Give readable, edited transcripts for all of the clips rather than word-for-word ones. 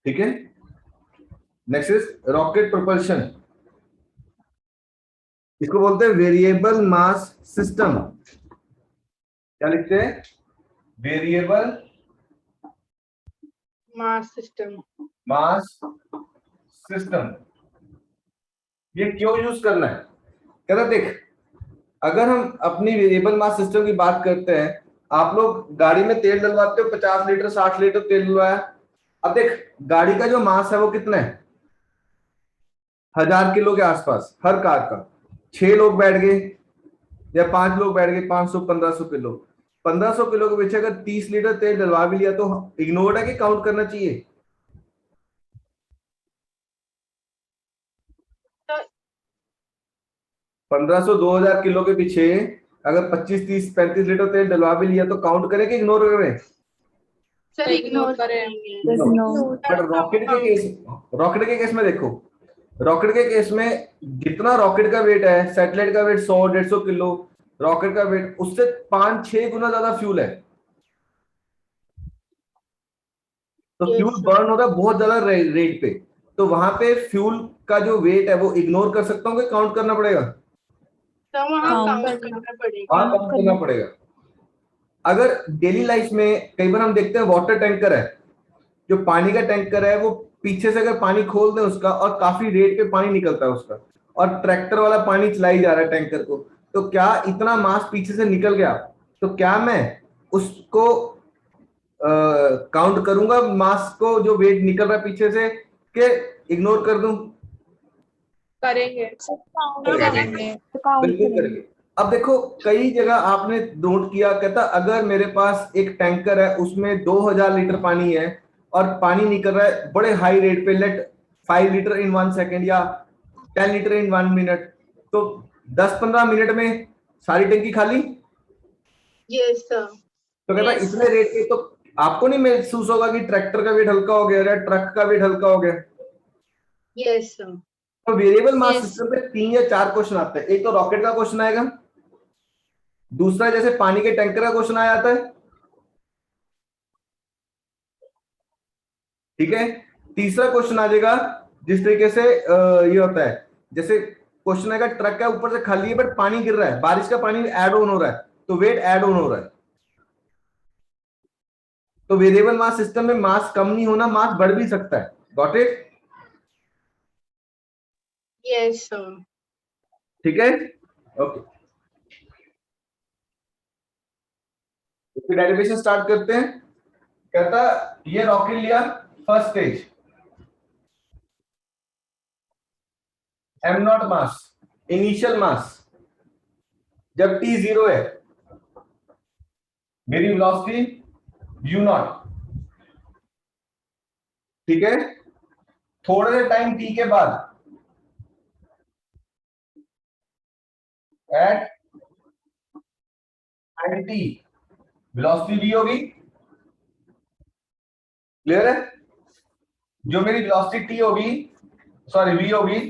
ठीक है। Next is rocket propulsion, इसको बोलते हैं वेरिएबल मास सिस्टम। क्या लिखते हैं? Variable mass system. Mass system. ये क्यों यूज करना है? कहता देख, अगर हम अपनी वेरिएबल मास सिस्टम की बात करते हैं, आप लोग गाड़ी में तेल डलवाते हो, 50 लीटर 60 लीटर तेल डलवाया। अब देख, गाड़ी का जो मास है वो कितना है? 1000 किलो के आसपास हर कार का। 6 लोग बैठ गए या 5 लोग बैठ गए, 500 1500 किलो। 1500 किलो के पीछे अगर 30 लीटर तेल डलवा भी लिया तो इग्नोर्ड है कि काउंट करना चाहिए? 1500 2000 किलो के पीछे अगर 25 30 35 लीटर तेल डलवा भी लिया तो काउंट करें कि इग्नोर करें? सर इग्नोर करेंगे। बट रॉकेट के केस में देखो, रॉकेट के केस में जितना रॉकेट का वेट है, सैटेलाइट का वेट 100 150 किलो, रॉकेट का वेट उससे 5-6 गुना ज्यादा फ्यूल है। तो फ्यूल बर्न हो रहा है बहुत ज्यादा रेट पे। तो वहां पे फ्यूल का जो वेट है वो इग्नोर कर सकता हूँ कि काउंट करना पड़ेगा? तो वहाँ काउंट करना पड़ेगा। हाँ, काउंट करना पड़ेगा। अगर डेली लाइफ में कई बार हम देखते हैं वाटर टैंकर है, जो पानी का टैंकर है, वो पीछे से अगर पानी खोल दे उसका और काफी रेट पे पानी निकलता है उसका, और ट्रैक्टर वाला पानी चलाई जा रहा है टैंकर को, तो क्या इतना मास पीछे से निकल गया तो क्या मैं उसको काउंट करूंगा मास को जो वेट निकल रहा है पीछे से, के इग्नोर कर दूं? करेंगे। बिल्कुल करेंगे। अब देखो, कई जगह आपने नोट किया, कहता अगर मेरे पास एक टैंकर है उसमें 2000 लीटर पानी है और पानी निकल रहा है बड़े हाई रेट पे, लेट 5 लीटर इन 1 सेकेंड या 10 लीटर इन 1 मिनट, तो 10-15 मिनट में सारी टंकी खाली। Yes sir. तो कहता इतने रेट पे तो आपको नहीं महसूस होगा कि ट्रैक्टर का वेट हल्का हो गया या ट्रक का वेट हल्का हो गया? Yes sir. तो वेरिएबल मास सिस्टम पे 3 या 4 क्वेश्चन आते हैं। एक तो रॉकेट का क्वेश्चन आएगा, दूसरा जैसे पानी के टैंकर का क्वेश्चन आ जाता है, ठीक है। तीसरा क्वेश्चन आ जाएगा जिस तरीके से ये होता है, जैसे क्वेश्चन आएगा ट्रक का ऊपर से खाली है बट पानी गिर रहा है, बारिश का पानी ऐड ऑन हो रहा है, तो वेट ऐड ऑन हो रहा है। तो वेरिएबल मास सिस्टम में मास कम नहीं होना, मास बढ़ भी सकता है। Got it? Yes sir. ठीक है, ओके। इसकी डेरिवेशन स्टार्ट करते हैं। कहता ये रॉकेट लिया, first stage, m naught mass, initial mass जब टी 0 है, मेरी वेलोसिटी यू नॉट, ठीक है। थोड़े से टाइम टी के बाद at time T velocity V होगी। क्लियर है? जो मेरी वेलोसिटी टी होगी, सॉरी वी होगी,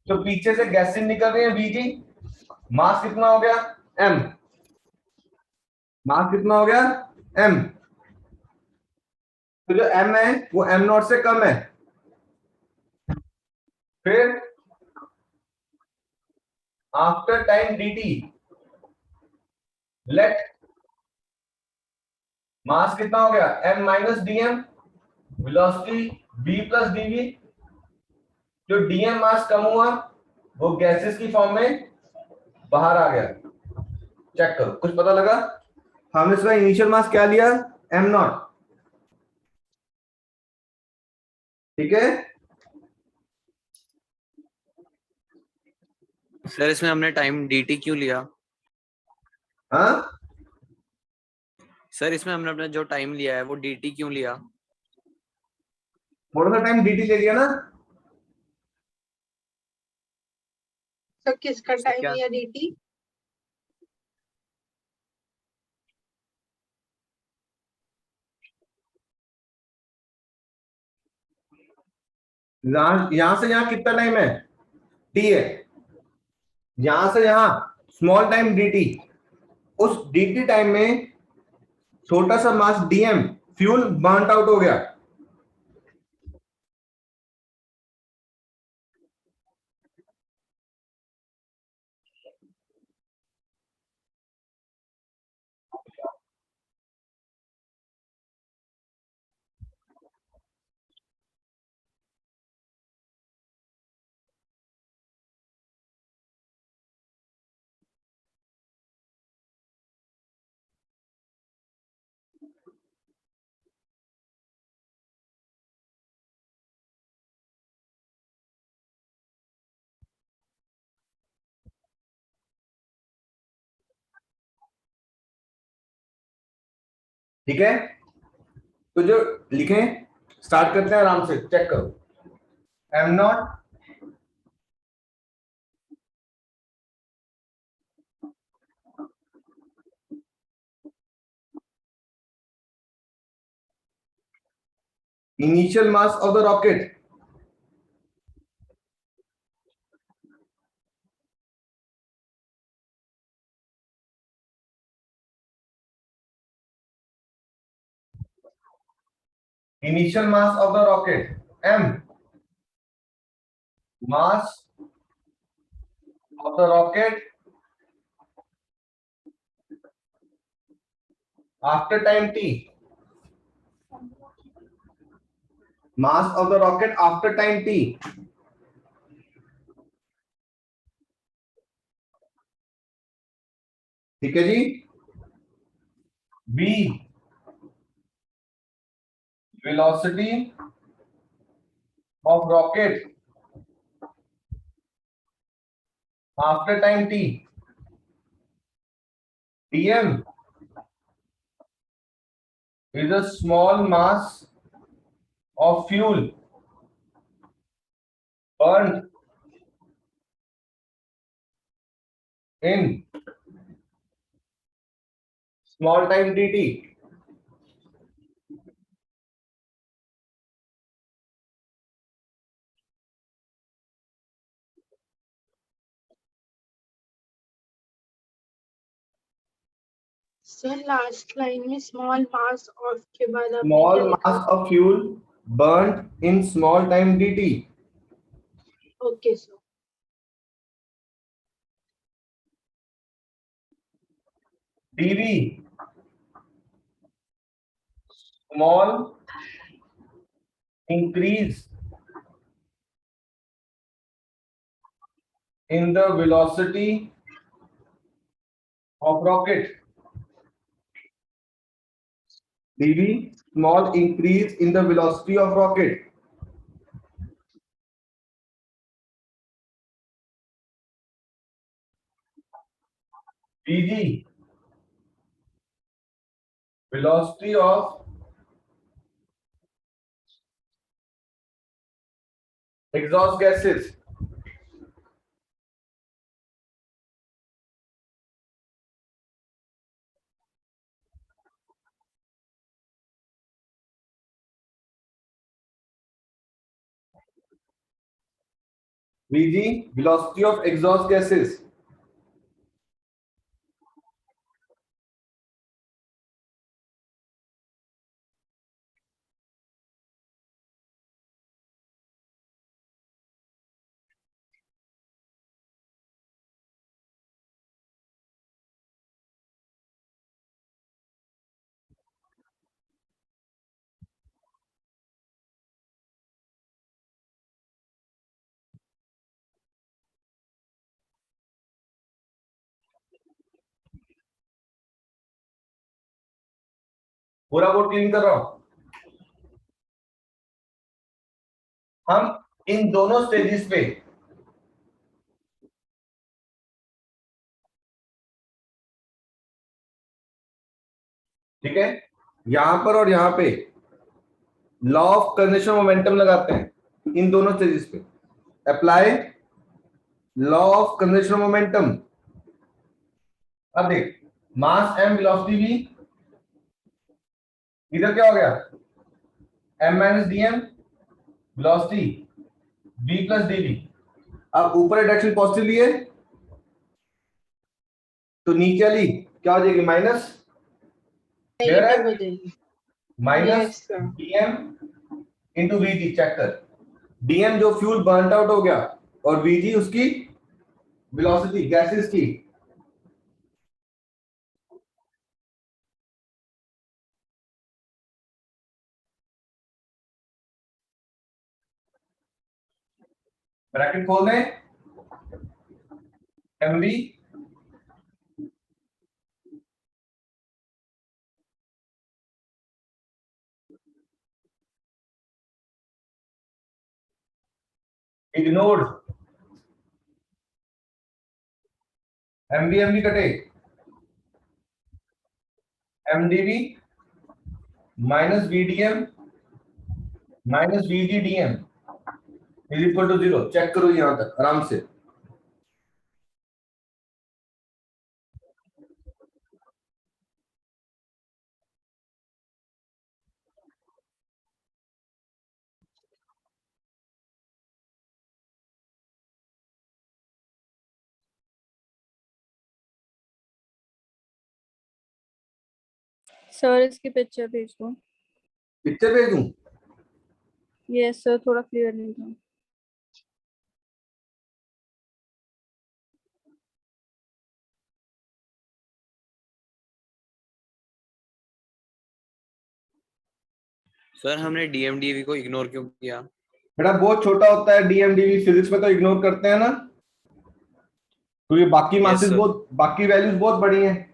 तो पीछे से गैसें निकल रही है वी की, मास कितना हो गया? एम। मास कितना हो गया? एम। तो जो एम है वो एम नॉट से कम है। फिर आफ्टर टाइम dt लेट मास कितना हो गया? m minus dm, velocity v plus dv। जो dm मास कम हुआ वो गैसेस की फॉर्म में बाहर आ गया। चेक करो, कुछ पता लगा? हमने इसका इनिशियल मास क्या लिया? m नॉट, ठीक है। सर इसमें हमने टाइम dt क्यों लिया? हाँ, सर इसमें हमने अपना जो टाइम लिया है वो dt क्यों लिया? थोड़ा सा टाइम dt ले लिया ना। सर किसका टाइम क्या? लिया dt? यहां से यहां कितना टाइम है? t है। यहां से यहां स्मॉल टाइम dt, उस dt टाइम में छोटा सा मास dm फ्यूल बर्न आउट हो गया, ठीक है। तो जो लिखें, स्टार्ट करते हैं, आराम से चेक करो। Am not initial mass of the rocket, initial mass of the rocket, m, mass of the rocket after time t, mass of the rocket after time t, ठीक है जी। v, velocity of rocket after time t, dm is a small mass of fuel burned in small time dt। Sir last line में small mass of के बाद आपने small क्या लिखा? mass of fuel burnt in small time dt। Okay sir. dv, small increase in the velocity of rocket, dv, small increase in the velocity of rocket, vg, velocity of exhaust gases, vg, velocity of exhaust gases, पूरा board clean कर रहा हूं। हम इन दोनों stages पे ठीक है, यहां पर और यहां पे लॉ ऑफ कंजर्वेशन मोमेंटम लगाते हैं इन दोनों स्टेजेस पे। Apply law of conservation momentum. अब देख, मास m, वेलोसिटी v, इधर क्या हो गया, m minus D M, velocity v plus D V. अब ऊपर डायरेक्शन पॉजिटिव लिए तो नीचे वाली क्या हो जाएगी, माइनस। क्लियर है? नेगेटिव हो जाएगी। Minus Yes, sir. dm into VG. Check कर, dm जो फ्यूल बर्न आउट हो गया और वीजी उसकी वेलोसिटी गैसेस की। ब्रैकेट खोल दें, mv इग्नोर्ड, mv कटे, mdv minus vdm minus vgdm is equal to 0। Check करो यहां तक आराम से। सर इसकी पिक्चर भेज दो। पिक्चर भेज दूं? यस सर, थोड़ा क्लियर नहीं था। सर हमने डीएमडीवी को इग्नोर क्यों किया? बेटा बहुत छोटा होता है डीएमडीवी, फिजिक्स में तो इग्नोर करते हैं ना, क्योंकि बाकी Yes, मासेस sir. बहुत, बाकी वैल्यूज बहुत बड़ी हैं।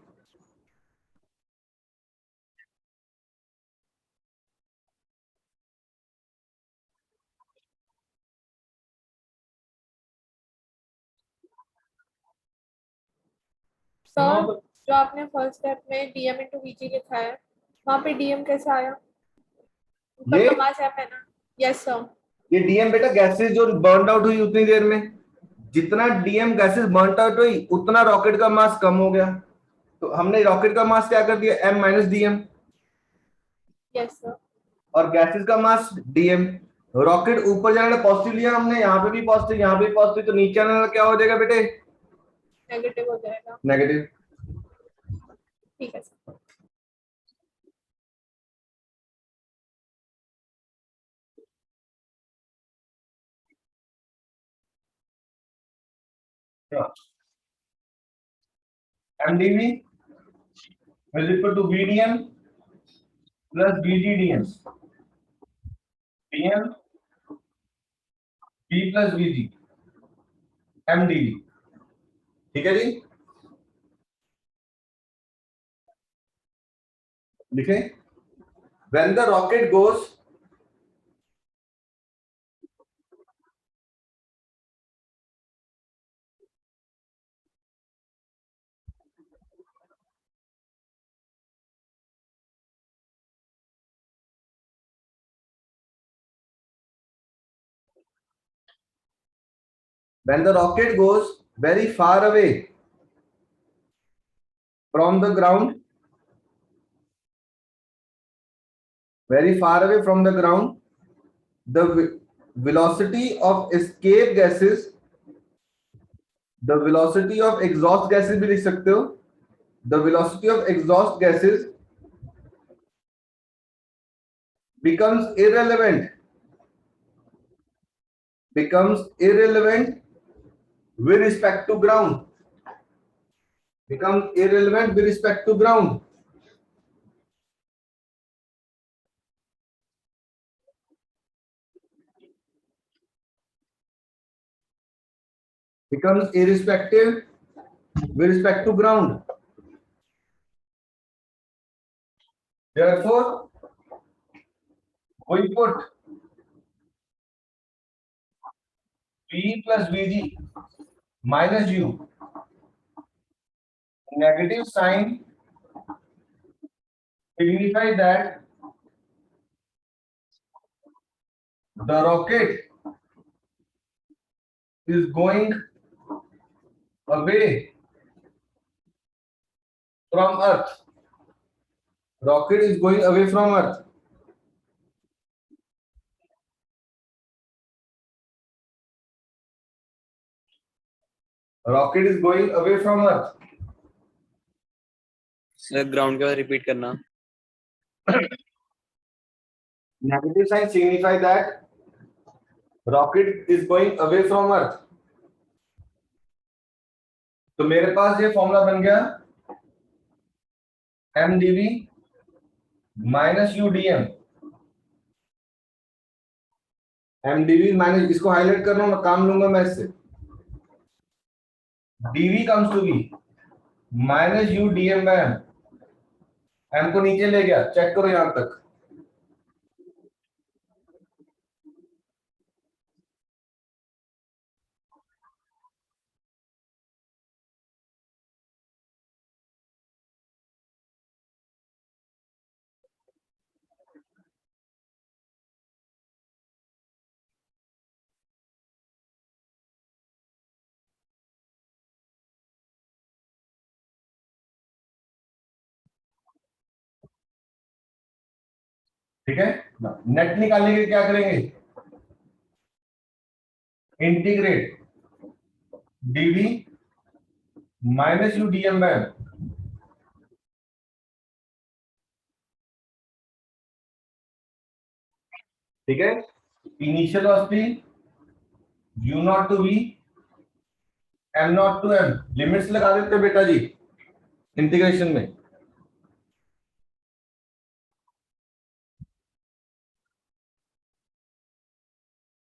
सर जो आपने फर्स्ट स्टेप में डीएम इंटू वीजी लिखा है, वहाँ पे डीएम कैसे आया? ऊपर ये का मास एफ है ना? Yes sir. ये डीएम बेटा गैसेस जो बर्न आउट हुई उतनी देर में, जितना डीएम गैसेस बर्न आउट हुई उतना रॉकेट का मास कम हो गया, तो हमने रॉकेट का मास क्या कर दिया, m minus DM, yes sir. और गैसेस का मास डीएम। रॉकेट ऊपर जाने का पॉजिटिव लिया हमने, यहाँ पे भी पॉजिटिव, यहाँ पे भी पॉजिटिव, तो नीचे आने वाला क्या हो जाएगा बेटे, नेगेटिव हो जाएगा। नेगेटिव। ठीक है sir. mdv is equal to vdm plus vgdm, dm v plus vg mdv। ठीक है जी, लिखे, when the rocket goes when the rocket goes very far away from the ground, very far away from the ground, the velocity of escape gases, the velocity of exhaust gases भी लिख सकते हो, the velocity of exhaust gases becomes irrelevant with respect to ground, becomes irrelevant with respect to ground। becomes irrespective with respect to ground। Therefore, we put V plus Vg minus U, negative sign signifies that the rocket is going away from Earth. Rocket is going away from Earth. Rocket is going away from Earth. Sir ground के बाद repeat करना। Negative sign signify that rocket is going away from Earth. तो मेरे पास ये formula बन गया mdv minus udm. mdv minus, इसको highlight करना, मैं काम लूंगा मैं इससे. dv comes to be minus udm by m. m को नीचे ले गया, चेक करो यहां तक. ठीक है. नेट निकालने के लिए क्या करेंगे? Integrate dv minus udm by m. ठीक है. Initial velocity u naught to v m naught to m. Limits लगा देते हैं बेटा जी इंटीग्रेशन में.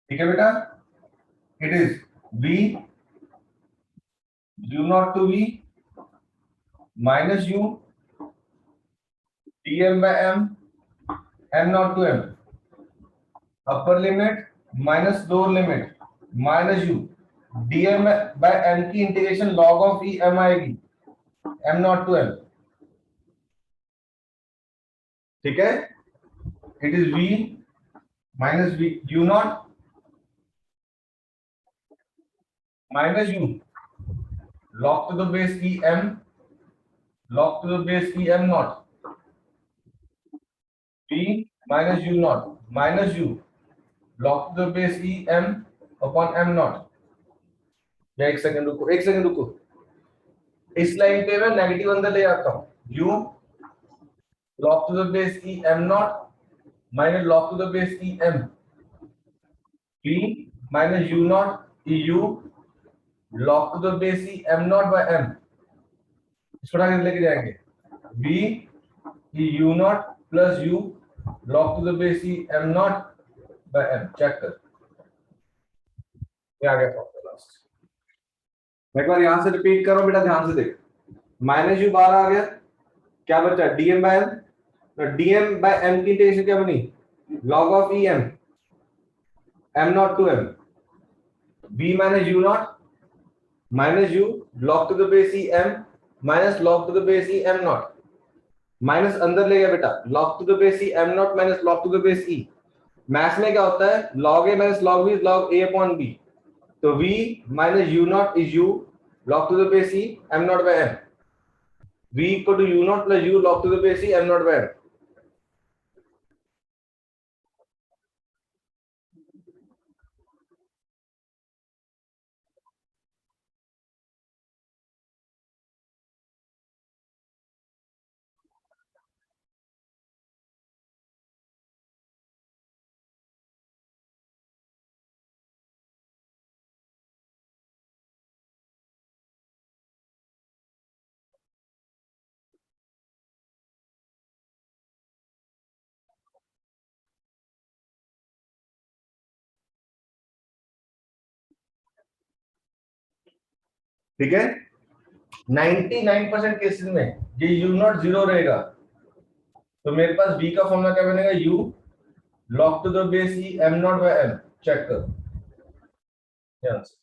ठीक है बेटा. It is v u naught to v minus u dm by m m naught to m. Upper limit minus lower limit minus u dm by m की integration log of e m आएगी m naught to m. ठीक है. It is v minus v u naught minus u log to the base e m log to the base e m naught v minus u naught minus u log to the base e m upon m naught. या एक second रुको, एक second रुको. इस line पे मैं negative अंदर ले आता हूं. u log to the base e m naught minus log to the base e m v minus u naught e u log to the base e m naught by m. इसको आगे लेके जाएंगे. v e u naught plus u log to the base e m naught by m. Check कर, ये आ गया formula last. मैं एक बार यहां से रिपीट करो बेटा, ध्यान से देख. माइनस यू बाहर आ गया, क्या बचा? dm by m. तो dm by m की इंटीग्रेशन क्या बनी? log of e m m naught to m v minus u naught minus u log to the base e m minus log to the base e m naught. Minus अंदर ले गया बेटा, log to the base e m naught minus log to the base e. Maths में क्या होता है? log a minus log b is log a upon b. तो v minus u naught is u log to the base e m naught by m. v equal to u naught plus u log to the base e m naught by m. ठीक है. 99% cases में ये u not zero रहेगा. तो मेरे पास v का formula क्या बनेगा? u log to the base e m naught by m. Check कर. ध्यान से.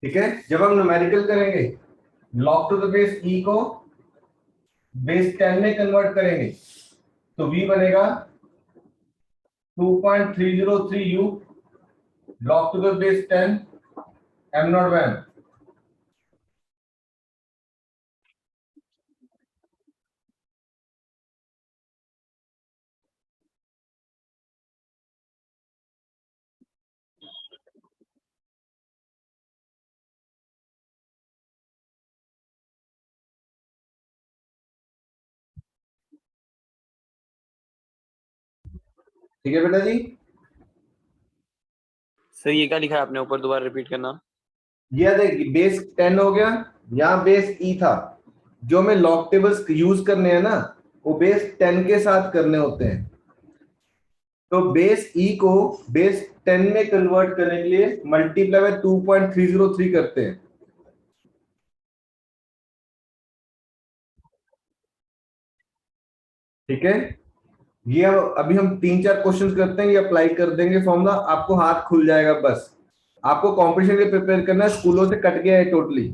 ठीक है, जब हम न्यूमेरिकल करेंगे log to the base e को बेस 10 में कन्वर्ट करेंगे तो v बनेगा 2.303 u log to the base 10 m naught वैन। ठीक है बेटा जी, सर ये क्या लिखा है आपने ऊपर, दोबारा रिपीट करना। ये देख बेस 10 हो गया, यहाँ बेस e था, जो हमें लॉग टेबल्स यूज करने हैं ना वो बेस 10 के साथ करने होते हैं। तो बेस e को बेस 10 में कन्वर्ट करने के लिए मल्टीप्लाई बाय 2.303 करते हैं। ठीक है, ये अभी हम 3-4 क्वेश्चंस करते हैं, ये अप्लाई कर देंगे फॉर्मूला, आपको हाथ खुल जाएगा। बस आपको कॉम्पिटिशन के लिए प्रिपेयर करना है, स्कूलों से कट गया है टोटली।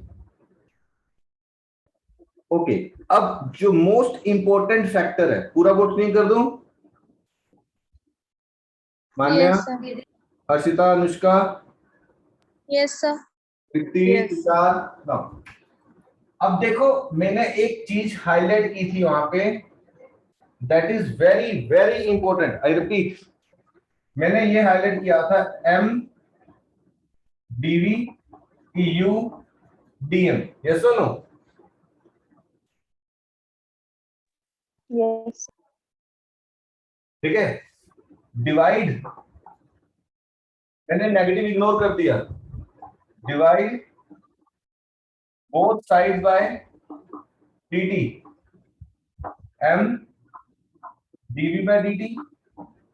ओके, अब जो मोस्ट इंपॉर्टेंट फैक्टर है, पूरा बोर्ड नहीं कर दूं? मान्या, Yes, sir. Harshita, Anushka, Yes, sir. प्रीति, Yes. तुषार, राम। अब देखो मैंने एक चीज हाईलाइट की थी वहां पे, that is very very important. I repeat, मैंने ये हाईलाइट किया था m dv eu dm। Yes और नो? Yes. ठीक है, डिवाइड, मैंने नेगेटिव इग्नोर कर दिया, divide both side by dt m dv by dt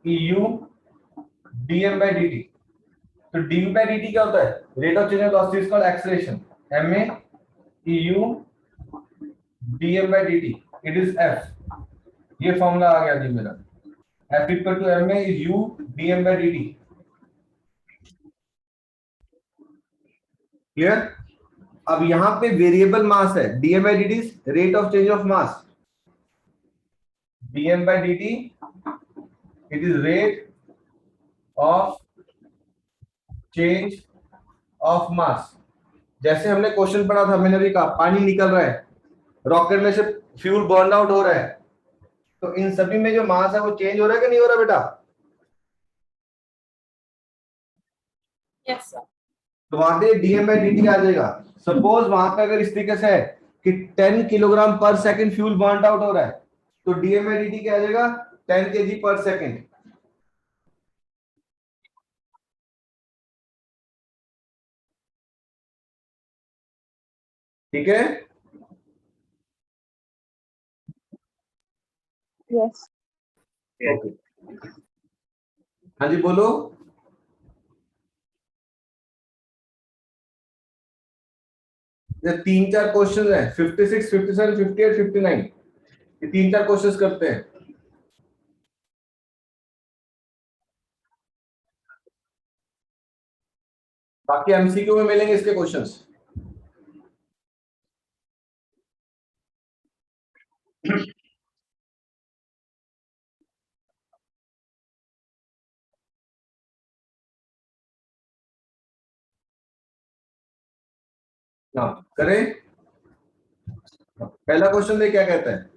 eu dm by dt। तो dv by dt क्या होता है? Rate of change of velocity called acceleration, ma eu dm by dt, it is f। ये formula आ गया जी मेरा, f equal to ma is u dm by dt। Clear? अब यहां पे वेरिएबल मास है, dm by dt rate of change of mass, dm by dt it is rate of change of mass। जैसे हमने क्वेश्चन पढ़ा था, मैंने भी कहा पानी निकल रहा है, रॉकेट में से फ्यूल बर्न आउट हो रहा है, तो इन सभी में जो मास है वो चेंज हो रहा है कि नहीं हो रहा बेटा? Yes, sir. तो वहां पे dm by dt आ जाएगा। सपोज वहां पे अगर इस तरीके से है कि 10 किलोग्राम पर सेकंड फ्यूल बर्न आउट हो रहा है, तो dm by dt क्या आ जाएगा? 10 kg पर सेकंड। ठीक है, Yes. ओके, हाँ जी बोलो। ये 3-4 क्वेश्चन है, 56, 57, 58, 59, ये 3-4 क्वेश्चंस करते हैं। बाकी एमसीक्यू में मिलेंगे इसके क्वेश्चंस। ना करें, पहला क्वेश्चन दे क्या कहता है?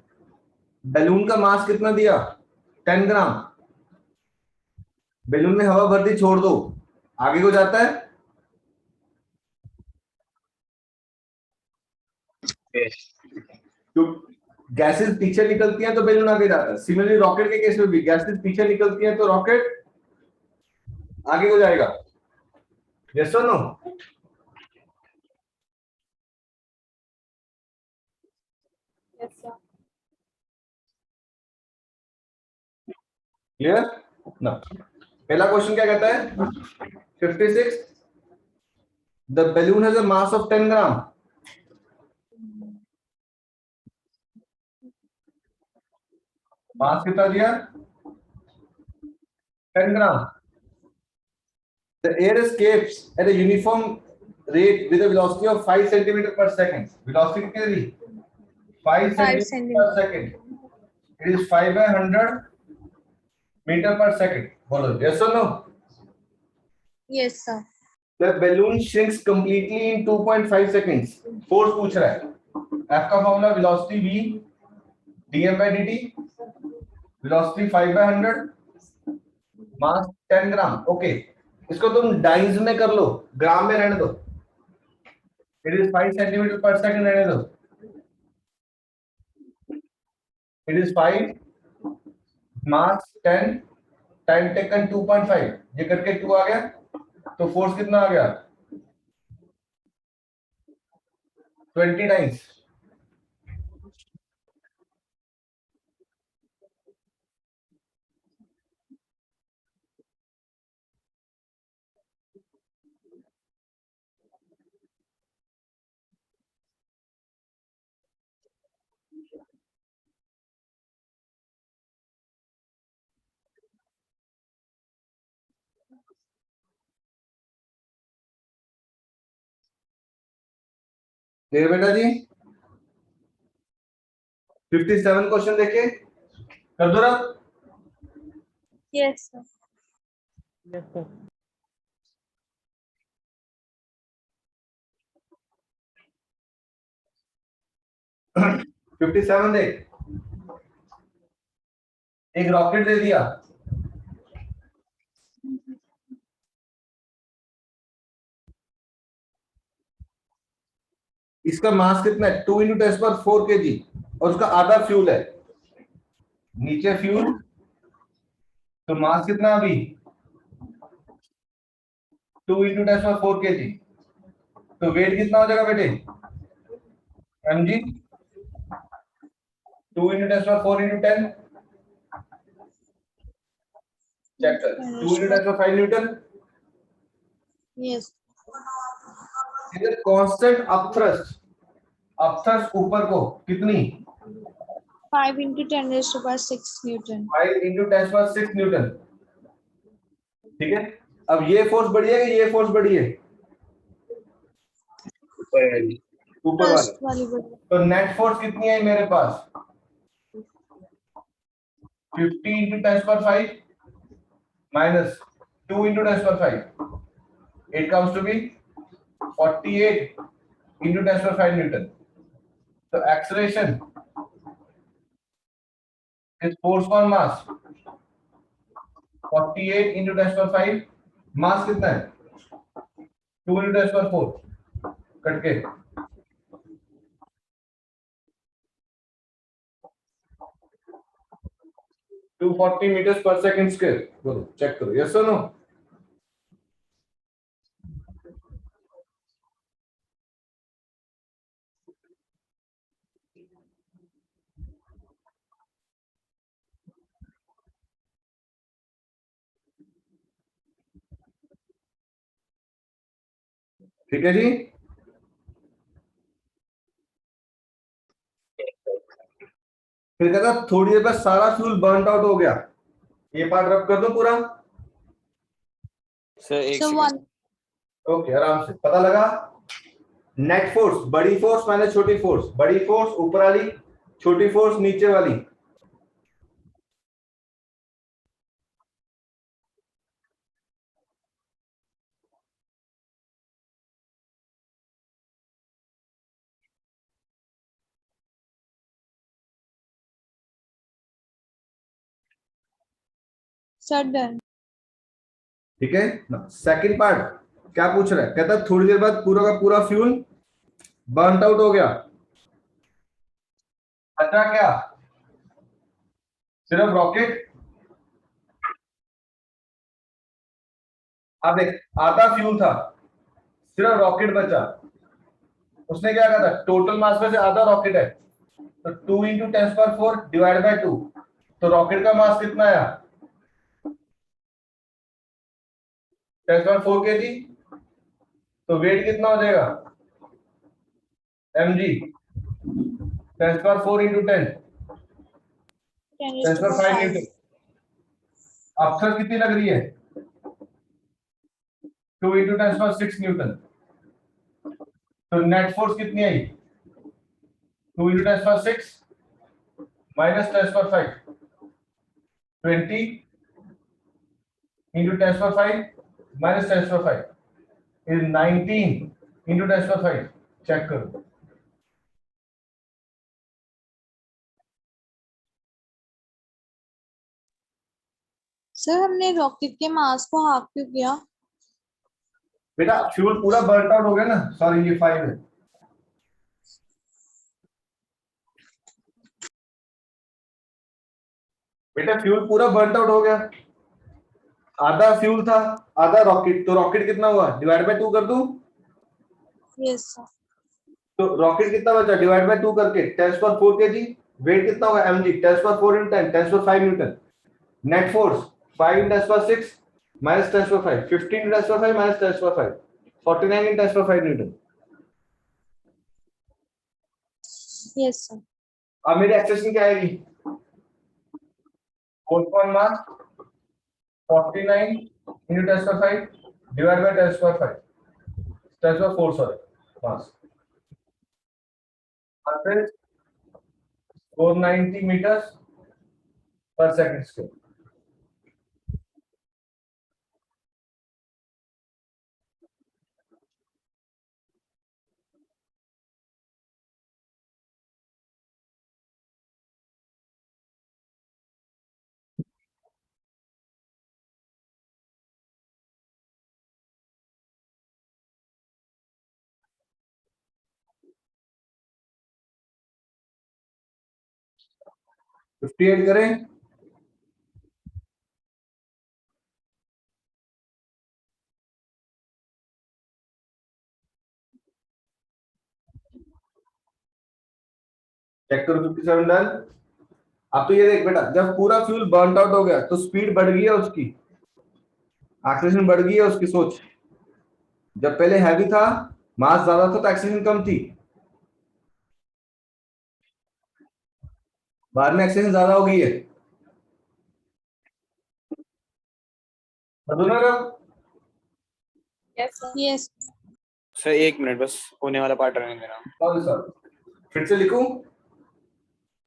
बैलून का मास कितना दिया? 10 ग्राम। बैलून में हवा भर दी, छोड़ दो, आगे को जाता है? तो गैसेस पीछे निकलती हैं तो बैलून आगे जाता है। सिमिलरली रॉकेट के केस में भी गैसेस पीछे निकलती हैं तो रॉकेट आगे को जाएगा। यस और नो? Yes, sir. क्लियर ना? पहला क्वेश्चन क्या कहता है? 56, the balloon has a mass of 10 ग्राम। मास कितना दिया? 10 ग्राम। The air escapes at a uniform rate with a velocity of 5 centimeter per second. Velocity कितनी दी? 5 centimeter per second. It is 5 by 100 meter per second. बोलो yes or no? Yes, sir. The balloon shrinks completely in 2.5 seconds. Force पूछ रहा है. F का formula velocity v dm by dt. Velocity 5 by 100. Mass 10 gram. Okay. इसको तुम dies में कर लो, ग्राम में रहने दो. It is 5 centimeter per second रहने दो. It is 5 mass 10 time taken 2.5. ये करके 2 आ गया, तो फोर्स कितना आ गया? 20 टाइम्स. क्लियर बेटा जी? 57 क्वेश्चन देखे कर दो ना. Yes, sir. Yes, sir. Fifty seven देख. एक रॉकेट दे दिया. इसका मास कितना है? 2 × 10⁴ kg और उसका आधा फ्यूल है. नीचे फ्यूल, तो मास कितना अभी? 2 × 10⁴ kg. तो वेट कितना हो जाएगा बेटे? mg 2 × 10⁴ × 10. चेक कर. 2 × 10⁵ न्यूटन. Yes. इधर कांस्टेंट अपथ्रस्ट ऊपर को कितनी? 5 × 10⁶ Newton. 5 × 10⁶ न्यूटन. ठीक है. अब ये फोर्स बढ़ी है कि ये फोर्स बढ़ी है? ऊपर First वाली. वाली बोलो. तो नेट फोर्स कितनी है मेरे पास? 50 × 10⁵ minus 2 × 10⁵. It comes to be 48 × 10⁵ Newton. So acceleration is force on mass. 48 × 10⁵. मास कितना है? 2 × 10⁴. कट के 240 meters per second square. बोलो चेक करो. यस और नो? ठीक है जी. फिर कहता थोड़ी देर बाद सारा फ्यूल बर्न आउट हो गया. ये पार्ट रब कर दो पूरा. सर एक So सेकंड. one. ओके, आराम से पता लगा. नेट फोर्स, बड़ी फोर्स माइनस छोटी फोर्स. बड़ी फोर्स ऊपर वाली, छोटी फोर्स नीचे वाली. Sir done. ठीक है. सेकंड पार्ट क्या पूछ रहा है? कहता है थोड़ी देर बाद पूरा का पूरा फ्यूल बर्न आउट हो गया. बचा क्या? सिर्फ रॉकेट. अब देख, आधा फ्यूल था, सिर्फ रॉकेट बचा. उसने क्या कहा था? टोटल मास में से आधा रॉकेट है, तो 2 × 10⁴ डिवाइड बाय 2. तो रॉकेट का मास कितना आया? 10⁴ kg. तो वेट कितना हो जाएगा? mg 10⁴ × 10 10⁵ Newton. अपथ्रस्ट कितनी लग रही है? 2 × 10⁶ न्यूटन. तो नेट फोर्स कितनी आई 2 into 10 power 6 minus 10 power 5 20 into 10 power 5 minus 10 power 5 is 19 into 10 power 5 check करो सर हमने रॉकेट के मास को हाफ क्यों किया? बेटा फ्यूल पूरा बर्न आउट हो गया ना सॉरी ये 5 है बेटा फ्यूल पूरा बर्न आउट हो गया आधा फ्यूल था आधा रॉकेट तो रॉकेट कितना हुआ डिवाइड बाय 2 कर दूं यस सर। तो रॉकेट कितना बचा डिवाइड बाय 2 करके 10 पर 4 केजी वेट कितना होगा mg 10 पर 4 into 10 10 पर 5 न्यूटन नेट फोर्स 5 into 10 पर 6 minus 10 पर 5 15 into 10 पर 5 minus 10 पर 5 49 into 10 पर 5 न्यूटन यस सर। अब मेरी एक्सप्रेशन क्या आएगी 4 मास 49 into 10 पर 5 डिवाइड बाय 10 पर 5 10 पर 4 सॉरी मास फिर 490 meters per second square fifty eight करें चेक करो 57 डन अब तो ये देख बेटा जब पूरा फ्यूल बर्न आउट हो गया तो स्पीड बढ़ गई है उसकी एक्सेलरेशन बढ़ गई है उसकी सोच जब पहले हैवी था मास ज्यादा था तो एक्सेलरेशन कम थी बाद में एक्सेलरेशन ज्यादा हो गई है ना yes sir. Yes sir 1 minute बस होने वाला पार्ट रहने देना। सॉरी सर फिर से लिखूं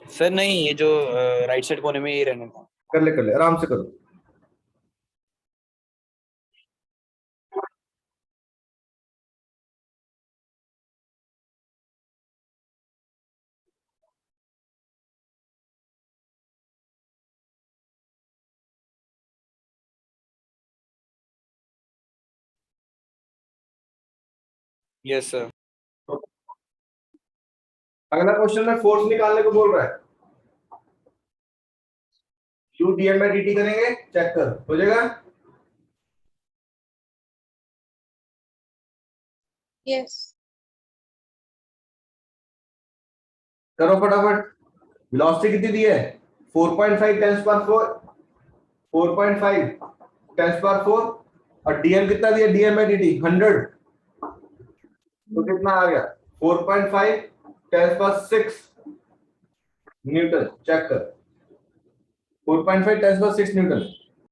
सर नहीं ये जो राइट साइड कोने में ये रहने था। कर ले आराम से करो यस सर। अगला क्वेश्चन में फोर्स निकालने को बोल रहा है यू डीएम बाय डीटी करेंगे चेक कर हो जाएगा यस करो फटाफट वेलोसिटी कितनी दी है 4.5 10 पर 4 4.5 10 पर 4 और डीएम कितना दिया डीएम बाय डीटी 100 तो कितना आ गया 4.5 10 पर 6 न्यूटन चेक कर 4.5 10 पर 6 न्यूटन